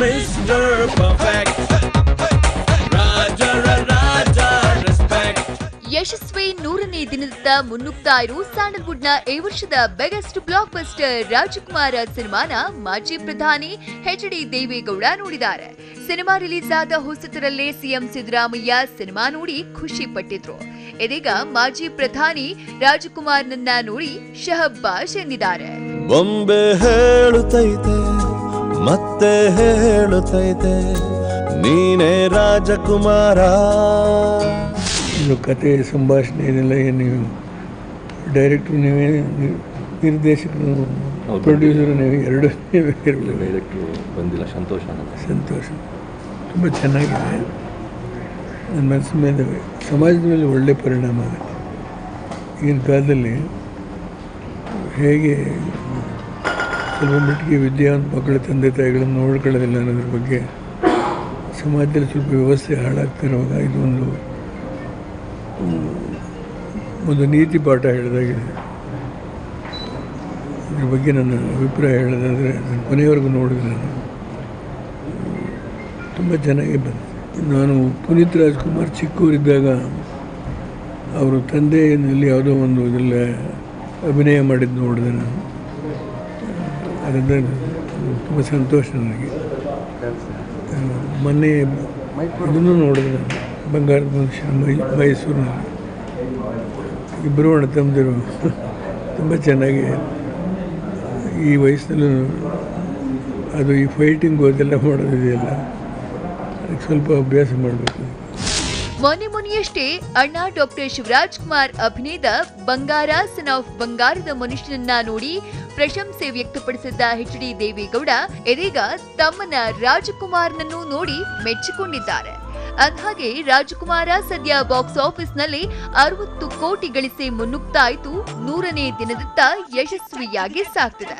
Mister perfect ರಾಜ respect. ಯಶಸ್ವಿ 100ನೇ ದಿನದತ್ತ ಮುನ್ನುಗ್ತಾ ಇರೋ ಸ್ಯಾಂಡಲ್ವುಡ್ನ ಈ ವರ್ಷದ ಬಿಗ್ಗೆಸ್ಟ್ ಬ್ಲಾಕ್ ಬಸ್ಟರ್ ರಾಜಕುಮಾರ ಸಿನಿಮಾನ ಮಾಜಿ ಪ್ರಧಾನಿ ಎಚ್.ಡಿ. ದೇವೇಗೌಡ ನೋಡಿದ್ದಾರೆ. ಸಿನಿಮಾ ರಿಲೀಸ್ ಆದ ಹೊಸತರಲ್ಲೇ ಸಿಎಂ ಸಿದ್ದರಾಮಯ್ಯ ಸಿನಿಮಾ ನೋಡಿ ಖುಷಿ ಪಟ್ಟಿದ್ರು. ಇದೀಗ ಮಾಜಿ ಪ್ರಧಾನಿ ರಾಜಕುಮಾರ್ನನ್ನ ನೋಡಿ ಶಹಬ್ಬಾಷ್ ಎಂದಿದ್ದಾರೆ. ಬೊಂಬೆ ಹೇಳುತ್ತೈತೆ ಮತ್ತೆ ಹೇಳುತ್ತೈತೆ ನೀನೇ ರಾಜಕುಮಾರ. ಇದು ಕತೆ ಸಂಭಾಷಣೆ ಇದೆಲ್ಲ ಏನು ಡೈರೆಕ್ಟ್ರು ನೀವೇ, ನಿರ್ದೇಶಕರು ಪ್ರೊಡ್ಯೂಸರು ನೀವೇ, ಎರಡು ಡೈರೆಕ್ಟ್ರು ಬಂದಿಲ್ಲ. ಸಂತೋಷ ತುಂಬ ಚೆನ್ನಾಗಿದೆ. ನನ್ನ ಮನಸ್ಸಿನ ಮೇಲೆ ಸಮಾಜದ ಮೇಲೆ ಒಳ್ಳೆಯ ಪರಿಣಾಮ ಆಗುತ್ತೆ. ಈಗಿನ ಕಾಲದಲ್ಲಿ ಹೇಗೆ ಸ್ವಲ್ಪ ಮಟ್ಟಿಗೆ ವಿದ್ಯಾವಂತ ಮಕ್ಕಳ ತಂದೆ ತಾಯಿಗಳನ್ನು ನೋಡ್ಕೊಳ್ಳೋದಿಲ್ಲ ಅನ್ನೋದ್ರ ಬಗ್ಗೆ ಸಮಾಜದಲ್ಲಿ ಸ್ವಲ್ಪ ವ್ಯವಸ್ಥೆ ಹಾಳಾಗ್ತಿರುವಾಗ ಇದೊಂದು ನೀತಿ ಪಾಠ ಹೇಳಿದಾಗಿದೆ. ಅದ್ರ ಬಗ್ಗೆ ನನ್ನ ಅಭಿಪ್ರಾಯ ಹೇಳೋದಾದರೆ ನಾನು ಕೊನೆಯವರೆಗೂ ನೋಡಿದ್ರೆ ತುಂಬ ಚೆನ್ನಾಗಿ ಬಂದಿದೆ. ನಾನು ಪುನೀತ್ ರಾಜ್ಕುಮಾರ್ ಚಿಕ್ಕವರಿದ್ದಾಗ ಅವರು ತಂದೆಯಲ್ಲಿ ಯಾವುದೋ ಒಂದು ಇದೆಲ್ಲ ಅಭಿನಯ ಮಾಡಿದ್ದು ನೋಡಿದೆ ನಾನು. ಅದರಿಂದ ತುಂಬ ಸಂತೋಷ ನನಗೆ. ಮೊನ್ನೆ ಇದನ್ನು ನೋಡಿದೆ ನಾನು, ಬಂಗಾರದ ಮನುಷ್ಯ ಮೈಸೂರಿನಲ್ಲಿ. ಇಬ್ಬರು ಅಣ್ಣ ತಮ್ಮದಿರು ತುಂಬ ಚೆನ್ನಾಗಿ ಈ ವಯಸ್ಸಿನಲ್ಲೂ ಅದು ಈ ಫೈಟಿಂಗು ಅದೆಲ್ಲ ಮಾಡೋದಿದೆಯಲ್ಲ, ಅದಕ್ಕೆ ಸ್ವಲ್ಪ ಅಭ್ಯಾಸ ಮಾಡಬೇಕು. ಮೊನ್ನೆಯಷ್ಟೇ ಅಣ್ಣ ಡಾಕ್ಟರ್ ಶಿವರಾಜ್ ಕುಮಾರ್ ಅಭಿನಯದ ಬಂಗಾರ ಸನ್ ಆಫ್ ಬಂಗಾರದ ಮನುಷ್ಯನನ್ನ ನೋಡಿ ಪ್ರಶಂಸೆ ವ್ಯಕ್ತಪಡಿಸಿದ್ದ ಎಚ್.ಡಿ. ದೇವೇಗೌಡ ಇದೀಗ ತಮ್ಮನ ರಾಜಕುಮಾರ್ನನ್ನು ನೋಡಿ ಮೆಚ್ಚಿಕೊಂಡಿದ್ದಾರೆ. ಅಂದ್ಹಾಗೆ ರಾಜಕುಮಾರ ಸದ್ಯ ಬಾಕ್ಸ್ ಆಫೀಸ್ನಲ್ಲಿ 60 ಕೋಟಿ ಗಳಿಸಿ ಮುನ್ನುಗ್ತಾ ಇದ್ದು 100ನೇ ದಿನದತ್ತ ಯಶಸ್ವಿಯಾಗಿ ಸಾಗ್ತಿದೆ.